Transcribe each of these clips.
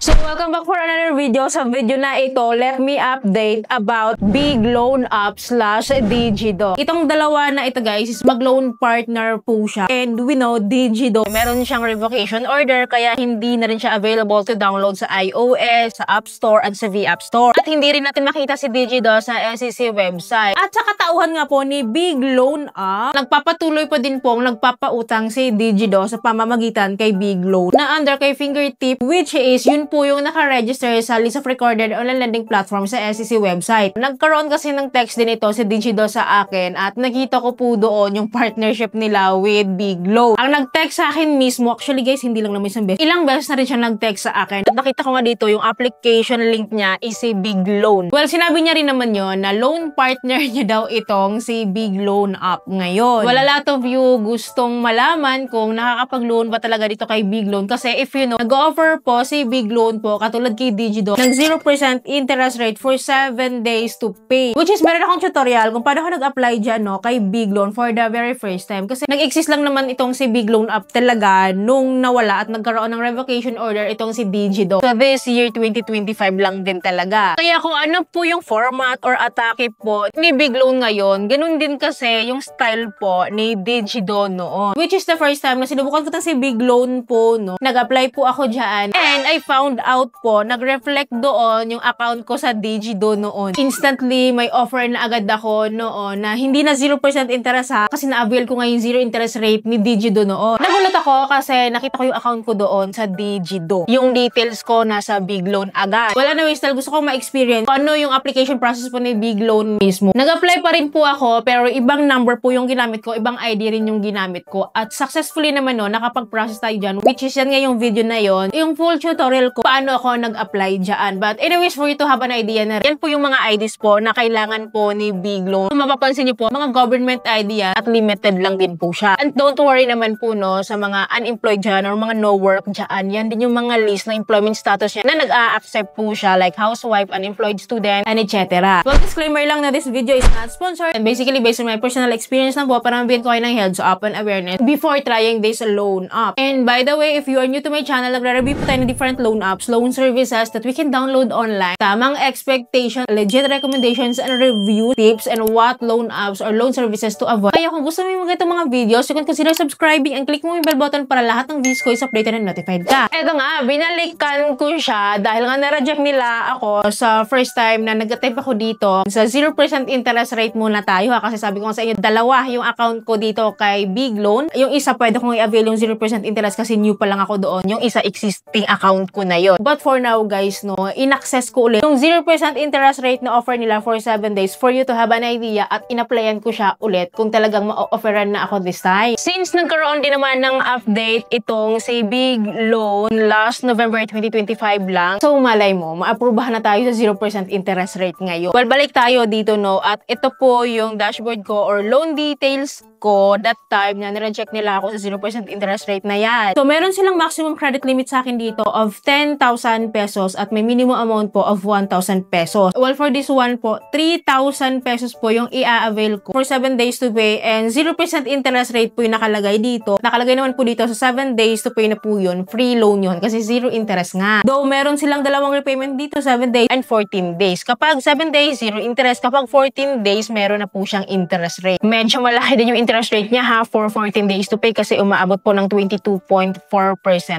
So, welcome back for another video. Sa video na ito, let me update about Big Loan App / Digido. Itong dalawa na ito guys is mag-loan partner po siya. And we know Digido, meron siyang revocation order kaya hindi na rin siya available to download sa iOS, sa App Store at sa V-App Store. At hindi rin natin makita si Digido sa SEC website. At sa katauhan nga po ni Big Loan App, nagpapatuloy pa din pong nagpapautang si Digido sa pamamagitan kay Big Loan na under kay Fingertip, which is yun po yung naka-register sa list of recorded online lending platform sa SEC website. Nagkaroon kasi ng text din ito si Digido sa akin at nakita ko po doon yung partnership nila with Big Loan. Ang nag-text sa akin mismo, actually guys, hindi lang naman isang beses. Ilang beses na rin siya nag-text sa akin. At nakita ko nga dito yung application link niya is si Big Loan. Well, sinabi niya rin naman yon na loan partner niya daw itong si Big Loan App ngayon. Well, a lot of you gustong malaman kung nakakapag-loan ba talaga dito kay Big Loan kasi if you know, nag-offer po si Big Loan po, katulad kay Digido, ng 0% interest rate for 7 days to pay. Which is, meron akong tutorial kung paano ako nag-apply dyan, no, kay Big Loan for the very first time. Kasi nag-exist lang naman itong si Big Loan App talaga nung nawala at nagkaroon ng revocation order itong si Digido. So, this year, 2025 lang din talaga. Kaya kung ano po yung format or atake po ni Big Loan ngayon, ganun din kasi yung style po ni Digido noon. Which is the first time na sinubukan ko si Big Loan po, no. Nag-apply po ako dyan. And I found out po, nag-reflect doon yung account ko sa Digido noon. Instantly, may offer na agad ako noon na hindi na 0% interest ha, kasi na-avail ko ngayon 0 interest rate ni Digido noon. Nagulat ako kasi nakita ko yung account ko doon sa Digido. Yung details ko nasa Big Loan agad. Wala na wastel, gusto ko ma-experience kung ano yung application process po ni Big Loan mismo. Nag-apply pa rin po ako, pero ibang number po yung ginamit ko, ibang ID rin yung ginamit ko. At successfully naman no, nakapag-process tayo dyan, which is yan nga yung video na yon, yung full tutorial ko paano ako nag-apply dyan. But anyways, for you to have an idea na yan po yung mga IDs po na kailangan po ni Big Loan. Kung mapapansin niyo po, mga government ID yan at limited lang din po siya. And don't worry naman po no, sa mga unemployed dyan or mga no work dyan, yan din yung mga list ng employment status niya na nag-a-accept po siya like housewife, unemployed student, and etc. Well, disclaimer lang na this video is not sponsored and basically based on my personal experience lang po para mabigyan ko kayo ng heads up and awareness before trying this loan app. And by the way, if you are new to my channel, nagre-review po tayo ng different loan apps, loan services that we can download online. Tamang expectation, legit recommendations and review tips and what loan apps or loan services to avoid. Kaya kung gusto mo yung mga videos, you can consider subscribing and click mo yung bell button para lahat ng videos ko is updated and notified ka. Eto nga, binalikan ko siya dahil nga na-reject nila ako sa first time na nag-attempt ako dito. Sa 0% interest rate muna tayo ha, kasi sabi ko nga sa inyo, dalawa yung account ko dito kay Big Loan. Yung isa pwede kong i-avail yung 0% interest kasi new pa lang ako doon. Yung isa existing account ko na yon. But for now guys, no, in-access ko ulit yung 0% interest rate na offer nila for 7 days for you to have an idea at in-applyan ko siya ulit kung talagang ma-offeran na ako this time. Since nagkaroon din naman ng update itong si Big Loan last November 2025 lang, so malay mo, ma-aprobahan na tayo sa 0% interest rate ngayon. Well, balik tayo dito no, at ito po yung dashboard ko or loan details ko that time na nireject nila ako sa 0% interest rate na yan. So, meron silang maximum credit limit sa akin dito of 10,000 pesos at may minimum amount po of 1,000 pesos. Well, for this one po, 3,000 pesos po yung i-avail ko for 7 days to pay and 0% interest rate po yung nakalagay dito. Nakalagay naman po dito sa 7 days to pay na po yun. Free loan yun kasi 0 interest nga. Though, meron silang dalawang repayment dito, 7 days and 14 days. Kapag 7 days, 0 interest. Kapag 14 days, meron na po siyang interest rate. Medyo malaki din yung interest rate niya ha for 14 days to pay kasi umaabot po ng 22.4%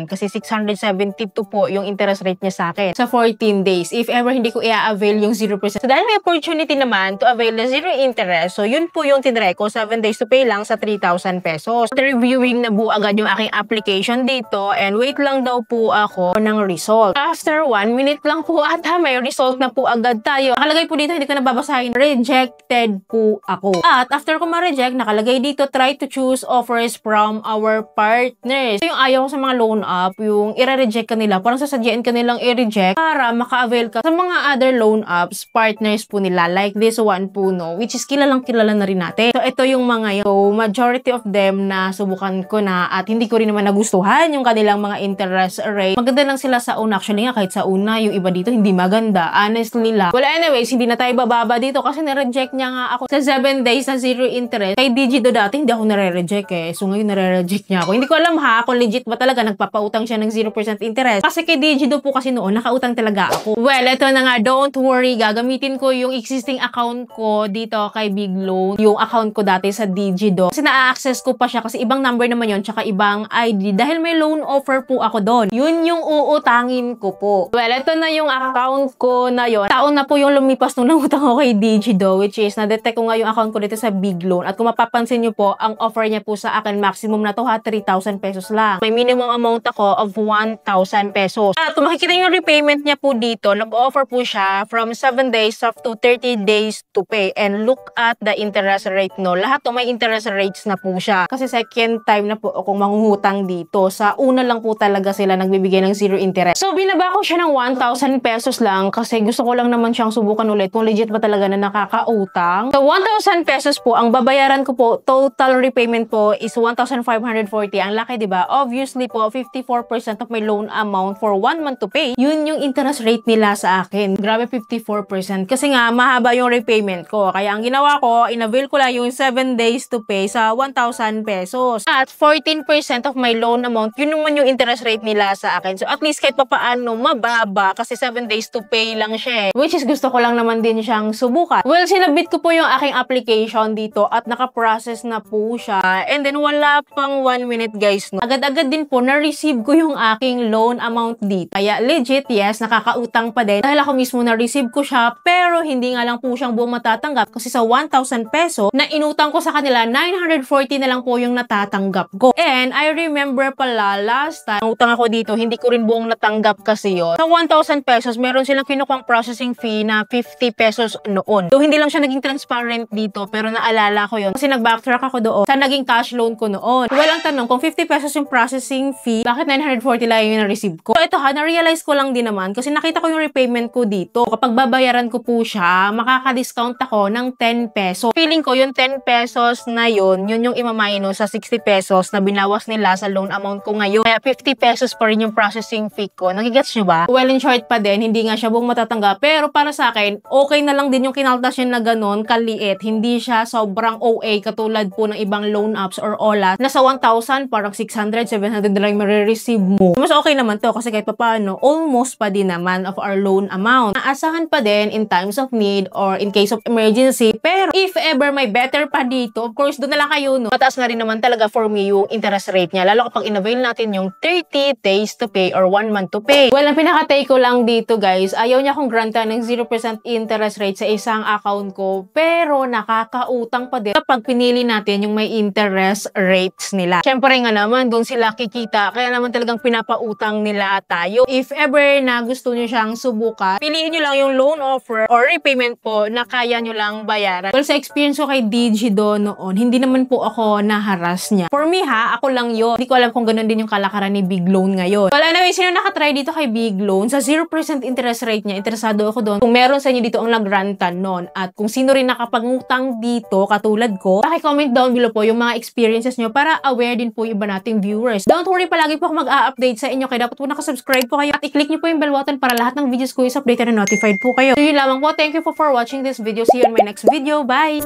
kasi 672 po yung interest rate niya sa akin sa 14 days if ever hindi ko i-avail yung 0%. So dahil may opportunity naman to avail the 0 interest, so yun po yung tinry ko, 7 days to pay lang sa 3,000 pesos. Reviewing na po agad yung aking application dito and wait lang daw po ako ng result. After 1 minute lang po ata may result na po agad tayo. Nakalagay po dito, hindi ko nababasahin, rejected po ako. At after ko ma-reject, nakalagay dito, try to choose offers from our partners. So, yung ayaw ko sa mga loan app, yung i-reject ka nila, parang sasadyain ka nilang i-reject para maka-avail ka sa mga other loan apps, partners po nila, like this one po, no, which is kilalang kilala na rin natin. So, ito yung mga yun. So, majority of them na subukan ko na at hindi ko rin naman nagustuhan yung kanilang mga interest rate. Maganda lang sila sa una. Actually nga, kahit sa una, yung iba dito, hindi maganda. Honestly lang. Well, anyways, hindi na tayo bababa dito kasi na-reject niya nga ako sa 7 days na 0 interest. Kay Digido Digido dati, hindi ako nare-reject eh. So ngayon nare-reject niya ako. Hindi ko alam ha, kung legit ba talaga nagpapautang siya ng 0% interest. Kasi kay Digido po kasi noon, nakautang talaga ako. Well, eto na nga, don't worry. Gagamitin ko yung existing account ko dito kay Big Loan. Yung account ko dati sa Digido. Kasi na-access ko pa siya kasi ibang number naman yon tsaka ibang ID. Dahil may loan offer po ako doon. Yun yung uutangin ko po. Well, eto na yung account ko na yon. Taon na po yung lumipas nung nangutang ako kay Digido, which is na-detect ko nga yung account ko dito sa Big Loan. At kung mapapansin nyo po, ang offer niya po sa akin maximum na to ha, 3,000 pesos lang. May minimum amount ako of 1,000 pesos. At kung makikita yung repayment niya po dito, nag-offer po siya from 7 days up to 30 days to pay. And look at the interest rate, no. Lahat to may interest rates na po siya. Kasi second time na po akong mangungutang dito. Sa una lang po talaga sila nagbibigay ng 0 interest. So, binaba ko siya ng 1,000 pesos lang kasi gusto ko lang naman siyang subukan ulit kung legit ba talaga na nakakautang. So, 1,000 pesos po, ang babayaran ko po, total repayment po is 1,540. Ang laki, di ba? Obviously po, 54% of my loan amount for 1 month to pay, yun yung interest rate nila sa akin. Grabe, 54%. Kasi nga, mahaba yung repayment ko. Kaya ang ginawa ko, inavail ko lang yung 7 days to pay sa 1,000 pesos. At 14% of my loan amount, yun naman yung interest rate nila sa akin. So, at least kahit papaano, mababa kasi 7 days to pay lang siya. Which is gusto ko lang naman din siyang subukan. Well, sinabit ko po yung aking application dito at naka-process na po siya. And then, wala pang 1 minute guys. No? Agad-agad din po, na-receive ko yung aking loan amount dito. Kaya legit, yes, nakakautang pa din. Dahil ako mismo na-receive ko siya, pero hindi nga lang po siyang buong matatanggap kasi sa 1,000 peso na inutang ko sa kanila, 940 na lang po yung natatanggap ko. And I remember pala, last time, utang ako dito, hindi ko rin buong natanggap kasi yun. Sa 1,000 pesos, meron silang kinukuhang processing fee na 50 pesos noon. So, hindi lang siya naging transparent dito, pero naalala ko yun. Kasi nag-backtrack ako doon sa naging cash loan ko noon. Well, ang tanong, kung 50 pesos yung processing fee, bakit 940 lang yung na-receive ko? So, ito ha, na-realize ko lang din naman kasi nakita ko yung repayment ko dito. Kapag babayaran ko po siya, makaka-discount ako ng 10 pesos. Feeling ko yung 10 pesos na yun yung imamaino sa 60 pesos na binawas nila sa loan amount ko ngayon. Kaya 50 pesos pa rin yung processing fee ko. Nagigets nyo ba? Well, in short pa din, hindi nga siya buong matatanggap. Pero para sa akin, okay na lang din yung kinaltas niya na ganun, kaliit. Hindi siya sobrang OA katulad po ng ibang loan apps or OLA na sa 1,000 parang 600, 700 na lang marireceive mo. Mas okay naman to kasi kahit papaano, almost pa din naman of our loan amount. Naasahan pa din in times of need or in case of emergency. Pero if ever may better pa dito, of course, doon na lang kayo, no? Mataas na rin naman talaga for me yung interest rate niya. Lalo kapag in-avail natin yung 30 days to pay or 1 month to pay. Well, ang pinaka-take ko lang dito, guys, ayaw niya akong grantan ng 0% interest rate sa isang account ko. Pero nakakautang pa din kapag pinili natin yung may interest rates nila. Siyempre nga naman, doon sila kikita. Kaya naman talagang pinapautang nila tayo. If ever na gusto niyo siyang subukan, piliin niyo lang yung loan offer or repayment po na kaya niyo lang bayaran. Well, sa experience ko kay Digido noon, hindi naman po ako naharas niya. For me ha, ako lang yun. Hindi ko alam kung ganun din yung kalakaran ni Big Loan ngayon. Well, anyway, sino nakatry dito kay Big Loan? Sa 0% interest rate niya, interesado ako doon. Kung meron sa inyo dito ang nagrantan noon at kung sino rin nakapangutang dito, katulad ko, paki-comment down below po yung mga experiences nyo para aware din po yung iba nating viewers. Don't worry, palagi po ako mag-a-update sa inyo kaya dapat po nakasubscribe po kayo at i-click nyo po yung bell button para lahat ng videos ko is updated and notified po kayo. So yun lamang po. Thank you for watching this video. See you in my next video. Bye!